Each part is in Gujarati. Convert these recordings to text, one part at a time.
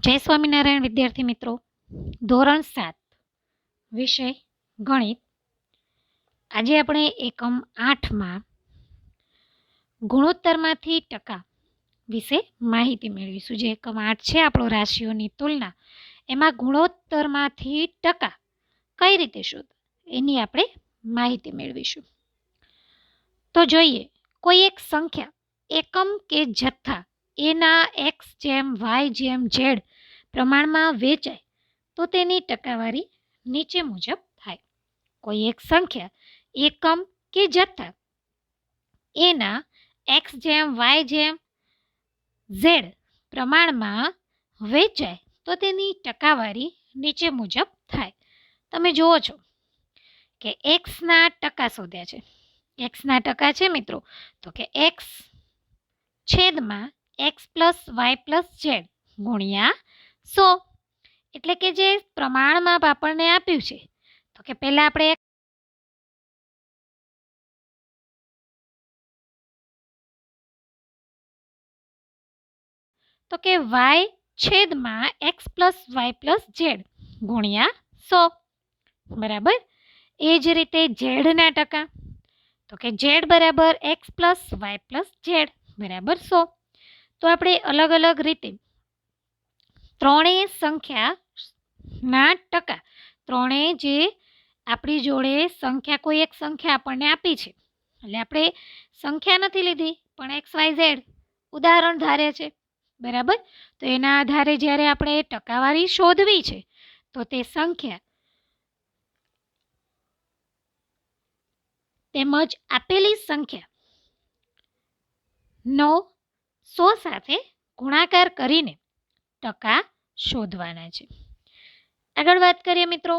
જય સ્વામિનારાયણ વિદ્યાર્થી મિત્રો, ધોરણ 7 વિષય ગણિત. આજે આપણે એકમ 8માં ગુણોત્તરમાંથી ટકા વિશે માહિતી મેળવીશું. જે એકમ 8 છે આપણો રાશિઓની તુલના, એમાં ગુણોત્તરમાંથી ટકા કઈ રીતે શોધ એની આપણે માહિતી મેળવીશું. તો જોઈએ, કોઈ એક સંખ્યા એકમ કે જથ્થા એના x જેમ y જેમ z પ્રમાણમાં વેચાય તો તેની ટકાવારી નીચે મુજબ થાય. કોઈ એક સંખ્યા એકમ કે જથ્થા એના x જેમ y જેમ z પ્રમાણમાં વેચાય તો તેની ટકાવારી નીચે મુજબ થાય. તમે જુઓ છો કે x ના ટકા શોધ્યા છે. x ના ટકા છે મિત્રો, તો કે x છેદમાં x plus y plus z ગુણ્યા 100, એટલે કે જે પ્રમાણમાં આપણને આપ્યું છે. તો કે પહેલા આપણે તો કે y છેદમાં x plus y plus z ગુણ્યા 100 બરાબર. એ જ રીતે z ના ટકા, તો કે z બરાબર x plus y plus z બરાબર 100. તો આપણે અલગ અલગ રીતે ત્રણેય સંખ્યાના ટકા, ત્રણેય જે આપણી જોડે સંખ્યા, કોઈ એક સંખ્યા આપણને આપી છે, એટલે આપણે સંખ્યા નથી લીધી પણ એક્સ વાય ઝેડ ઉદાહરણ ધારે છે બરાબર. તો એના આધારે જ્યારે આપણે ટકાવારી શોધવી છે તો તે સંખ્યા તેમજ આપેલી સંખ્યાનો 100 સાથે ગુણાકાર કરીને ટકા શોધવાના છે. આગળ વાત કરીએ મિત્રો,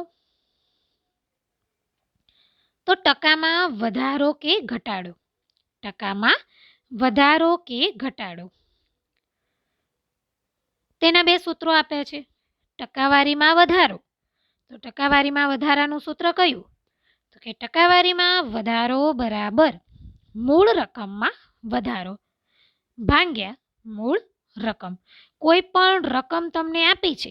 તો ટકામાં વધારો કે ઘટાડો. ટકામાં વધારો કે ઘટાડો તેના બે સૂત્રો આપ્યા છે. ટકાવારીમાં વધારો, તો ટકાવારીમાં વધારાનું સૂત્ર કયું? તો કે ટકાવારીમાં વધારો બરાબર મૂળ રકમમાં વધારો ભાગ્યા મૂળ રકમ. કોઈ પણ રકમ તમને આપી છે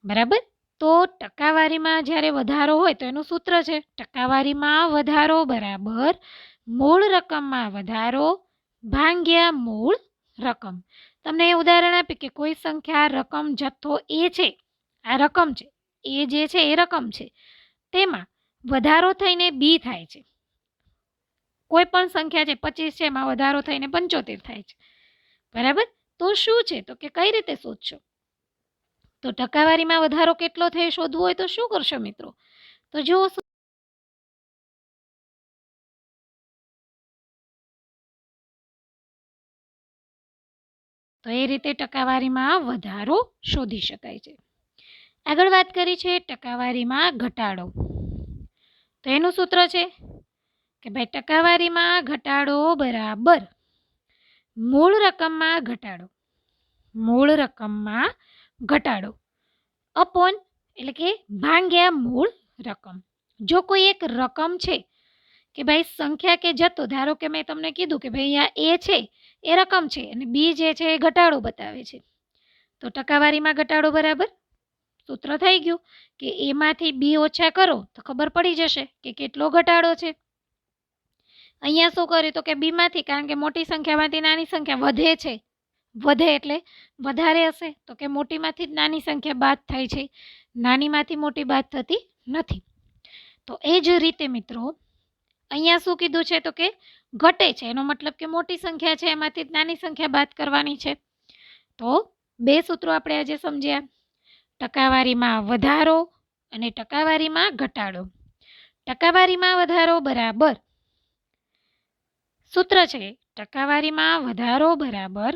બરાબર, તો ટકાવારીમાં જ્યારે વધારો હોય તો એનું સૂત્ર છે ટકાવારીમાં વધારો બરાબર મૂળ રકમમાં વધારો ભાગ્યા મૂળ રકમ. તમને ઉદાહરણ આપ્યું કે કોઈ સંખ્યા રકમ જથ્થો એ છે, આ રકમ છે, એ જે છે એ રકમ છે, તેમાં વધારો થઈને બી થાય છે. કોઈ પણ સંખ્યા છે 25 છે, એમાં વધારો થઈને 75 થાય છે બરાબર. તો શું છે, તો કે કઈ રીતે શોધશો? તો ટકાવારીમાં વધારો કેટલો થયો શોધવું હોય તો શું કરશો મિત્રો? તો જુઓ, તો એ રીતે ટકાવારીમાં વધારો શોધી શકાય છે. આગળ વાત કરી છે ટકાવારીમાં ઘટાડો. તો એનું સૂત્ર છે કે ભાઈ ટકાવારીમાં ઘટાડો બરાબર મૂળ રકમમાં ઘટાડો, મૂળ રકમમાં ઘટાડો અપોન એટલે કે ભાગ્યા મૂળ રકમ. જો કોઈ એક રકમ છે કે ભાઈ સંખ્યા કે જથ્થો, ધારો કે મેં તમને કીધું કે ભાઈ અહીંયા એ છે એ રકમ છે અને બી જે છે એ ઘટાડો બતાવે છે, તો ટકાવારીમાં ઘટાડો બરાબર સૂત્ર થઈ ગયું કે એમાંથી બી ઓછા કરો તો ખબર પડી જશે કે કેટલો ઘટાડો છે. અહીંયા શું કર્યું તો કે બીમાંથી, કારણ કે મોટી સંખ્યામાંથી નાની સંખ્યા વધે છે, વધે એટલે વધારે હશે, તો કે મોટીમાંથી જ નાની સંખ્યા બાદ થાય છે, નાનીમાંથી મોટી બાદ થતી નથી. તો એ જ રીતે મિત્રો અહીંયા શું કીધું છે તો કે ઘટે છે, એનો મતલબ કે મોટી સંખ્યા છે એમાંથી જ નાની સંખ્યા બાદ કરવાની છે. તો બે સૂત્રો આપણે આજે સમજ્યા, ટકાવારીમાં વધારો અને ટકાવારીમાં ઘટાડો. ટકાવારીમાં વધારો બરાબર સૂત્ર છે ટકાવારીમાં વધારો બરાબર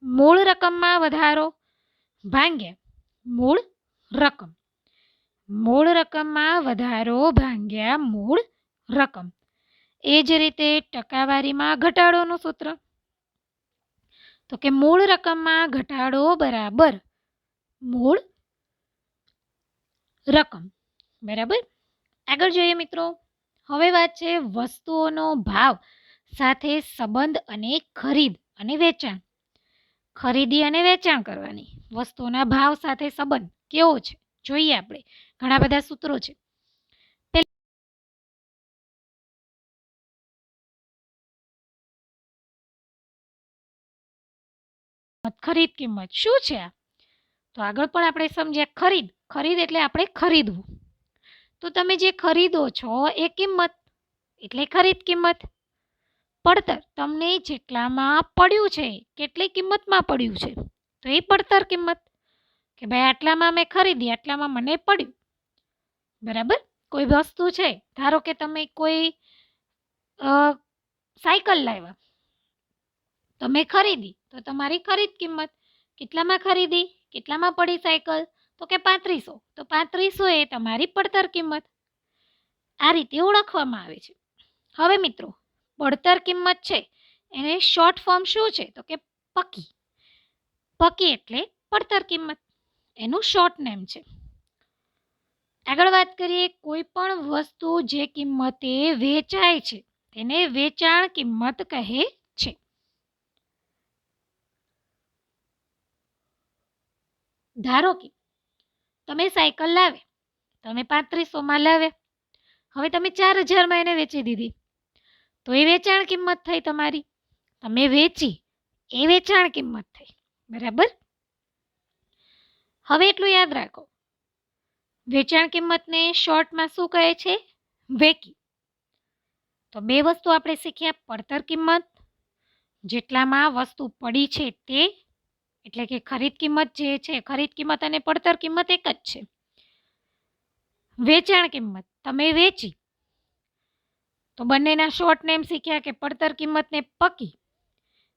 મૂળ રકમમાં વધારો ભાગ્યા મૂળ રકમ, મૂળ રકમમાં વધારો ભાગ્યા મૂળ રકમ. એ જ રીતે ટકાવારીમાં ઘટાડોનું સૂત્ર, તો કે મૂળ રકમમાં ઘટાડો બરાબર મૂળ રકમ બરાબર. આગળ જોઈએ મિત્રો, હવે વાત છે વસ્તુઓનો ભાવ સાથે સંબંધ અને ખરીદ અને વેચાણ. ખરીદી અને વેચાણ કરવાની વસ્તુના ભાવ સાથે સંબંધ કેવો છે જોઈએ આપણે. ઘણા બધા સૂત્રો છે. ખરીદ કિંમત શું છે આ? તો આગળ પણ આપણે સમજ્યા ખરીદ એટલે આપણે ખરીદવું. તો તમે જે ખરીદો છો એ કિંમત એટલે ખરીદ કિંમત. પડતર તમને જેટલામાં પડ્યું છે, કેટલી કિંમતમાં પડ્યું છે, તો એ પડતર કિંમત. કે ભાઈ આટલામાં મેં ખરીદી, આટલામાં મને પડ્યું. બરાબર. કોઈ વસ્તુ છે, ધારો કે તમે કોઈ સાયકલ લાવ્યા, તમે ખરીદી તો તમારી ખરીદ કિંમત. કેટલામાં ખરીદી, કેટલામાં પડી સાયકલ, તો કે 3500. તો 3500 એ તમારી પડતર કિંમત. આ રીતે ઓળખવામાં આવે છે. હવે મિત્રો, પડતર કિંમત છે એને શોર્ટ ફોર્મ શું છે? તો કે પકી. પકી એટલે પડતર કિંમત, એનું શોર્ટ નેમ છે. આગળ વાત કરીએ, કોઈ પણ વસ્તુ જે કિંમતે વેચાય છે તેને વેચાણ કિંમત કહે છે. ધારો કે તમે સાયકલ લાવે, તમે 3500માં લાવે, હવે તમે 4000માં એને વેચી દીધી, તો એ વેચાણ કિંમત થઈ તમારી. તમે વેચી એ વેચાણ કિંમત થઈ. બરાબર. હવે એટલું યાદ રાખો, વેચાણ કિંમતને શોર્ટમાં શું કહે છે? વેકી. તો બે વસ્તુ આપણે શીખ્યા, પડતર કિંમત જેટલામાં વસ્તુ પડી છે તે, એટલે કે ખરીદ કિંમત જે છે, ખરીદ કિંમત અને પડતર કિંમત એક જ છે. વેચાણ કિંમત તમે વેચી, તો બંનેના શોર્ટ નેમ શીખ્યા કે પડતર કિંમતને પકી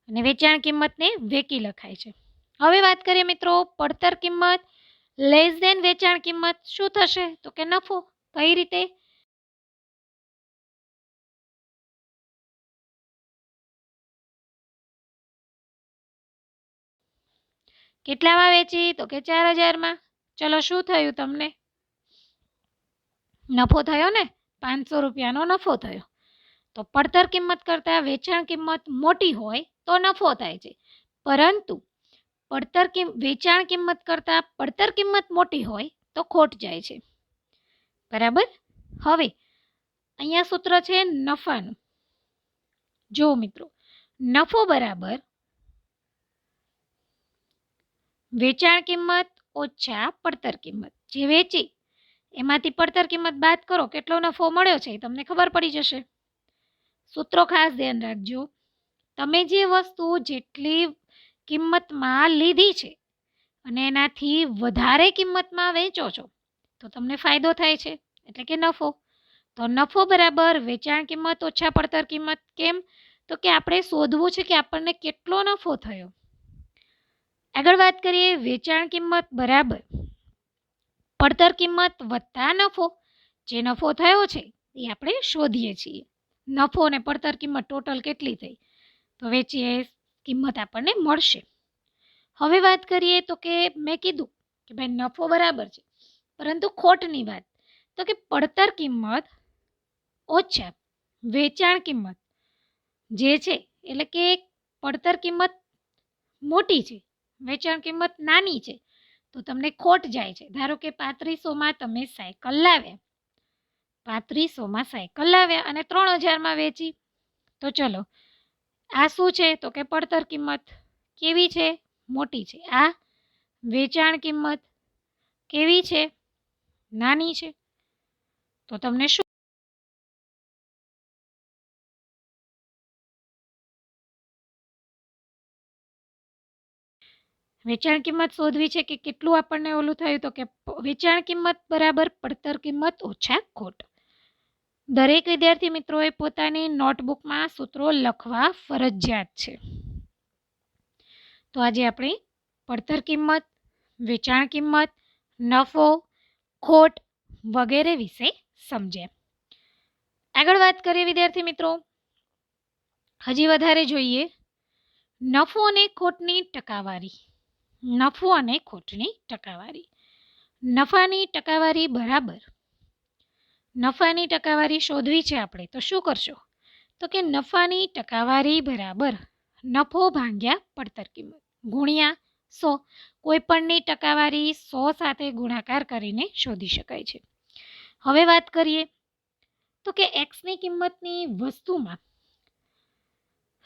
અને વેચાણ કિંમતને વેકી લખાય છે. હવે વાત કરીએ મિત્રો, પડતર કિંમત લેસ ધેન વેચાણ કિંમત શું થશે? તો કે નફો. કઈ રીતે? કેટલામાં વેચી? તો કે 4000માં. ચલો શું થયું તમને? નફો થયો ને, 500 રૂપિયાનો નફો થયો. તો પડતર કિંમત કરતાં વેચાણ કિંમત મોટી હોય તો નફો થાય છે, પરંતુ વેચાણ કિંમત કરતાં પડતર કિંમત મોટી હોય તો ખોટ જાય છે. બરાબર. હવે અહીંયા સૂત્ર છે નફાનું. જો મિત્રો, નફો બરાબર વેચાણ કિંમત ઓછા પડતર કિંમત. જે વેચી એમાંથી પડતર કિંમત બાદ કરો, કેટલો નફો મળ્યો છે એ તમને ખબર પડી જશે. સૂત્રો ખાસ ધ્યાન રાખજો. તમે જે વસ્તુ જેટલી કિંમતમાં લીધી છે અને એનાથી વધારે કિંમતમાં વેચો છો તો તમને ફાયદો થાય છે, એટલે કે નફો. તો નફો બરાબર વેચાણ કિંમત ઓછા પડતર કિંમત. કેમ? તો કે આપણે શોધવું છે કે આપણને કેટલો નફો થયો. આગળ વાત કરીએ, વેચાણ કિંમત બરાબર પડતર કિંમત વત્તા નફો. જે નફો થયો છે એ આપણે શોધીએ છીએ. નફો અને પડતર કિંમત ટોટલ કેટલી થઈ, તો વેચી એ કિંમત આપણને મળશે. હવે વાત કરીએ તો કે મેં કીધું કે ભાઈ નફો બરાબર છે, પરંતુ ખોટની વાત તો કે પડતર કિંમત ઓછા વેચાણ કિંમત જે છે, એટલે કે પડતર કિંમત મોટી છે, વેચાણ કિંમત નાની છે, તો તમને ખોટ જાય છે. ધારો કે 3500માં તમે સાયકલ લાવ્યા, 3500માં સાયકલ લાવ્યા અને 3000માં વેચી, તો ચલો આ શું છે? તો કે પડતર કિંમત. કેવી છે? મોટી છે. આ વેચાણ કિંમત કેવી છે? નાની છે. તો તમને શું વેચાણ કિંમત શોધવી છે કે કેટલું આપણને ઓલું થયું? તો કે વેચાણ કિંમત બરાબર પડતર કિંમત ઓછા ખોટ. દરેક વિદ્યાર્થી મિત્રોએ પોતાની નોટબુકમાં સૂત્રો લખવા ફરજિયાત છે. તો આજે આપણે પડતર કિંમત, વેચાણ કિંમત, નફો, ખોટ વગેરે વિશે સમજ્યા. આગળ વાત કરીએ વિદ્યાર્થી મિત્રો, હજી વધારે જોઈએ નફો અને ખોટની ટકાવારી. નફો અને ખોટની ટકાવારી. નફાની ટકાવારી બરાબર, નફાની ટકાવારી શોધવી છે આપણે, તો શું કરશો? તો કે નફાની ટકાવારી બરાબર નફો ભાગ્યા પડતર કિંમત. ગુણ્યા 100. કોઈપણની ટકાવારી 100 સાથે ગુણાકાર કરીને શોધી શકાય છે. હવે વાત કરીએ તો કે એક્સની કિંમતની વસ્તુમાં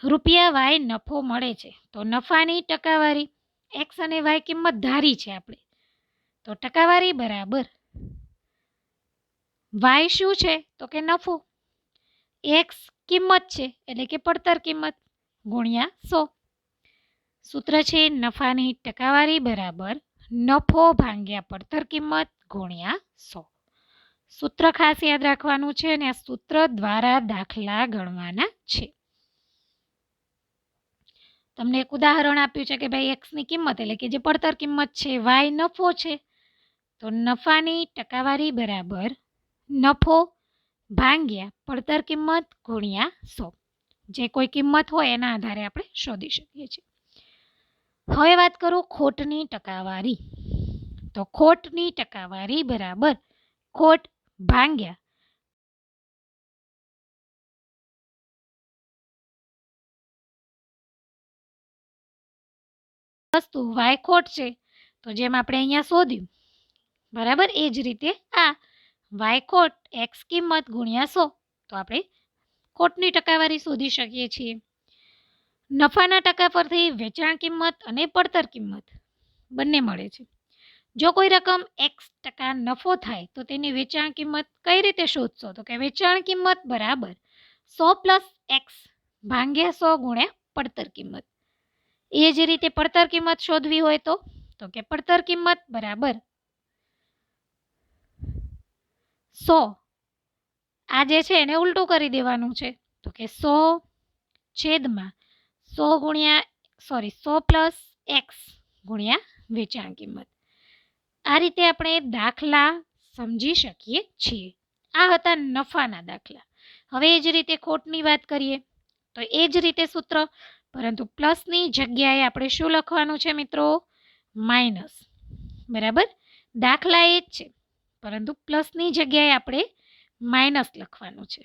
રૂપિયા વાય નફો મળે છે, તો નફાની ટકાવારી એક્સ અને વાય કિંમત ધારી છે આપણે, તો ટકાવારી બરાબર વાય શું છે તો કે નફો, એક્સ કિંમત છે એટલે કે પડતર કિંમત ગુણ્યા 100. સૂત્ર છે નફાની ટકાવારી બરાબર નફો ભાગ્યા પડતર કિંમત ગુણ્યા 100. સૂત્ર ખાસ યાદ રાખવાનું છે અને આ સૂત્ર દ્વારા દાખલા ગણવાના છે. તમને એક ઉદાહરણ આપ્યું છે કે ભાઈ એક્સની કિંમત એટલે કે જે પડતર કિંમત છે, વાય નફો છે, તો નફાની ટકાવારી બરાબર નફો ભાગ્યા પડતર કિંમત ગુણ્યા 100. જે કોઈ કિંમત હોય એના આધારે આપણે શોધી શકીએ છીએ. હવે વાત કરું ખોટની ટકાવારી, તો ખોટની ટકાવારી બરાબર ખોટ ભાગ્યા વસ્તુ વાય ખોટ છે, તો જેમ આપણે અહીંયા શોધ્યું બરાબર એ જ રીતે આ વાય ખોટ એક્સ કિંમત ગુણ્યા 100, તો આપણે ખોટની ટકાવારી શોધી શકીએ છીએ. નફાના ટકા પરથી વેચાણ કિંમત અને પડતર કિંમત બંને મળે છે. જો કોઈ રકમ x% નફો થાય તો તેની વેચાણ કિંમત કઈ રીતે શોધશો, તો કે વેચાણ કિંમત બરાબર 100 + x ભાગ્યા 100 ગુણ્યા પડતર કિંમત. એ જ રીતે પડતર કિંમત શોધવી હોય તો કે પડતર કિંમત બરાબર 100, આ જે છે એને ઉલટું કરી દેવાનું છે, તો કે 100 + x ગુણ્યા વેચાણ કિંમત. આ રીતે આપણે દાખલા સમજી શકીએ છીએ. આ હતા નફાના દાખલા. હવે એ જ રીતે ખોટની વાત કરીએ તો એ જ રીતે સૂત્ર, પરંતુ પ્લસની જગ્યાએ આપણે શું લખવાનું છે મિત્રો, માઇનસ. બરાબર, દાખલા એ જ છે પરંતુ પ્લસની જગ્યાએ આપણે માઇનસ લખવાનું છે.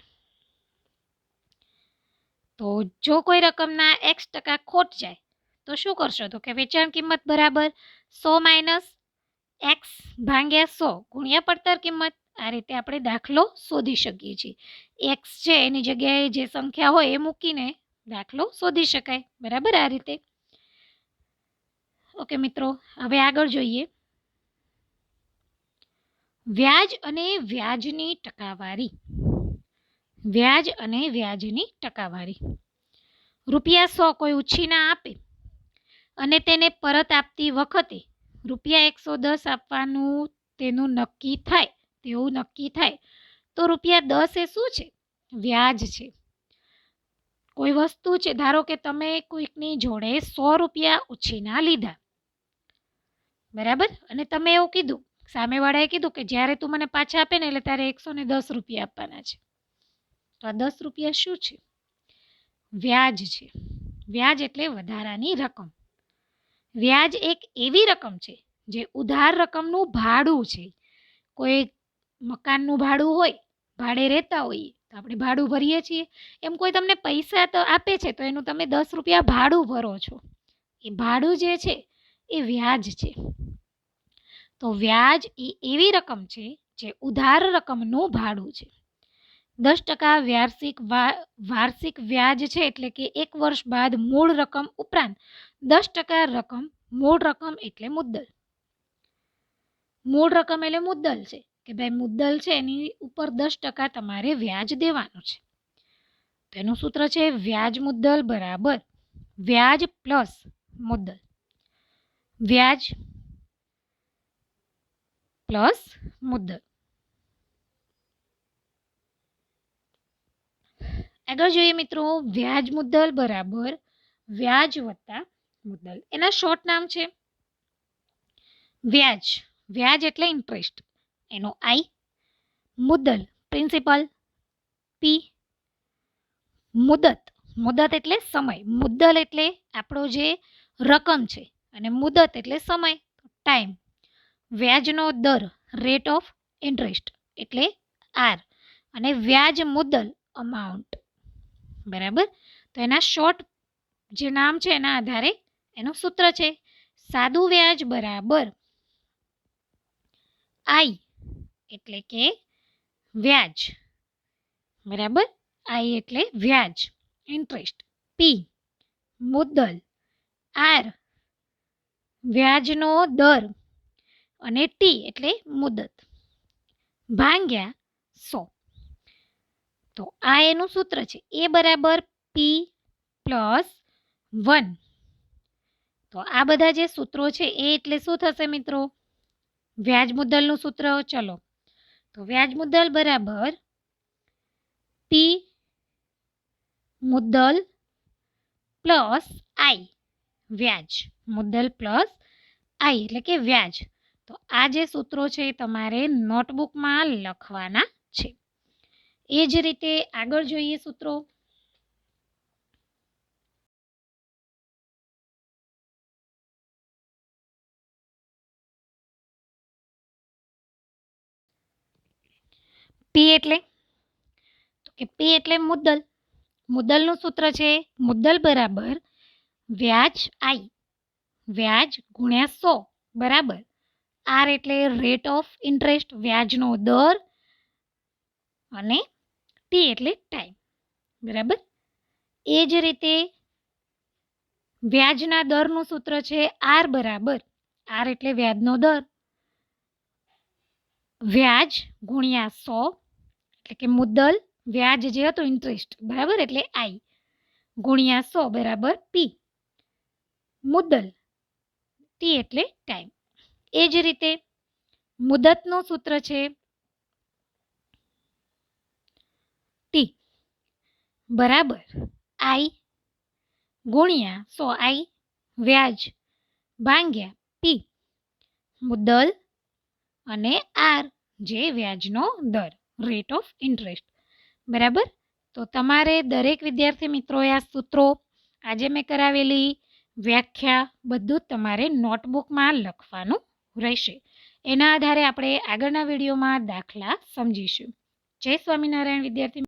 તો જો કોઈ રકમના x% ખોટ જાય તો શું કરશો, તો કે વેચાણ કિંમત બરાબર 100 - x ભાગ્યા 100 ગુણ્યા પડતર કિંમત. આ રીતે આપણે દાખલો શોધી શકીએ છીએ. x છે એની જગ્યાએ જે સંખ્યા હોય એ મૂકીને દાખલો શોધી શકાય. બરાબર, આ રીતે. ઓકે મિત્રો, હવે આગળ જોઈએ વ્યાજ અને વ્યાજની ટકાવારી. વ્યાજ અને વ્યાજની ટકાવારી. રૂપિયા 100 કોઈ ઉછીના આપે અને તેને પરત આપતી વખતે રૂપિયા 110 આપવાનું તેવું નક્કી થાય તો રૂપિયા 10 એ શું છે, વ્યાજ છે. કોઈ વસ્તુ છે, ધારો કે તમે કોઈકની જોડે 100 રૂપિયા ઉછીના લીધા, બરાબર, અને તમે એવું કીધું, સામેવાળાએ કીધું કે જ્યારે તું મને પાછા આપે ને એટલે તારે 110 રૂપિયા આપવાના છે. તો આ 10 રૂપિયા શું છે, વ્યાજ છે. વ્યાજ એટલે વધારાની રકમ. વ્યાજ એક એવી રકમ છે જે ઉધાર રકમનું ભાડું છે. કોઈ મકાનનું ભાડું હોય, ભાડે રહેતા હોઈએ તો આપણે ભાડું ભરીએ છીએ, એમ કોઈ તમને પૈસા તો આપે છે તો એનું તમે 10 રૂપિયા ભાડું ભરો છો. એ ભાડું જે છે એ વ્યાજ છે. તો વ્યાજ એ એવી રકમ છે જે ઉધાર રકમનું ભાડું છે. 10% વાર્ષિક વ્યાજ છે, એટલે કે 1 વર્ષ બાદ મૂળ રકમ ઉપરાંત 10% રકમ મૂળ રકમ એટલે મુદ્દલ. મૂળ રકમ એટલે મુદ્દલ છે કે ભાઈ મુદ્દલ છે એની ઉપર 10% તમારે વ્યાજ દેવાનું છે. તો એનું સૂત્ર છે વ્યાજ મુદ્દલ બરાબર વ્યાજ પ્લસ મુદ્દલ. વ્યાજ પ્લસ મુદ્દલ. આગળ જોઈએ મિત્રો, વ્યાજ મુદ્દલ બરાબર વ્યાજ વત્તા મુદ્દલ. એના શોર્ટ નામ છે વ્યાજ. વ્યાજ એટલે ઇન્ટરેસ્ટ, એનો I. મુદ્દલ principal P. મુદત, મુદત એટલે સમય. મુદ્દલ એટલે આપણો જે રકમ છે અને મુદત એટલે સમય, ટાઈમ. વ્યાજનો દર રેટ ઓફ ઇન્ટરેસ્ટ એટલે R, અને વ્યાજ મુદ્દલ અમાઉન્ટ. બરાબર, તો એના શોર્ટ જે નામ છે એના આધારે એનું સૂત્ર છે સાદું વ્યાજ બરાબર આઈ એટલે કે વ્યાજ બરાબર આઈ એટલે વ્યાજ ઇન્ટરેસ્ટ પી મુદ્દલ આર વ્યાજનો દર અને ટી એટલે મુદત ભાગ્યા 100 તો આ એનું સૂત્ર છે એ બરાબર પી પ્લસ 1 તો આ બધા જે સૂત્રો છે એ એટલે શું થશે મિત્રો વ્યાજ મુદ્દલનું સૂત્ર ચલો તો વ્યાજ મુદ્દલ બરાબર પી મુદ્દલ પ્લસ આઈ વ્યાજ મુદ્દલ પ્લસ આઈ એટલે કે વ્યાજ તો આ જે સૂત્રો છે એ તમારે નોટબુકમાં લખવાના છે એ જ રીતે આગળ જોઈએ સૂત્રો પી એટલે તો કે પી એટલે મુદ્દલ મુદ્દલનું સૂત્ર છે મુદ્દલ બરાબર વ્યાજ આઈ વ્યાજ ગુણ્યા 100 બરાબર આર એટલે રેટ ઓફ ઇન્ટરેસ્ટ વ્યાજનો દર અને ટી એટલે ટાઈમ બરાબર એ જ રીતે વ્યાજના દરનું સૂત્ર છે આર બરાબર આર એટલે વ્યાજનો દર વ્યાજ ગુણ્યા 100 એટલે કે મુદ્દલ વ્યાજ જે હતો ઇન્ટરેસ્ટ બરાબર એટલે આઈ ગુણ્યા 100 બરાબર પી મુદ્દલ ટી એટલે ટાઈમ એ જ રીતે મુદતનું સૂત્ર છે ટી બરાબર આઈ ગુણ્યા 100 આઈ વ્યાજ ભાગ્યા પી મુદ્દલ અને આર જે વ્યાજનો દર રેટ ઓફ ઇન્ટરેસ્ટ બરાબર તો તમારે દરેક વિદ્યાર્થી મિત્રોએ આ સૂત્રો આજે મેં કરાવેલી વ્યાખ્યા બધું જ તમારે નોટબુકમાં લખવાનું રહેશે એના આધારે આપણે આગળના વિડીયોમાં દાખલા સમજીશું જય સ્વામિનારાયણ વિદ્યાર્થી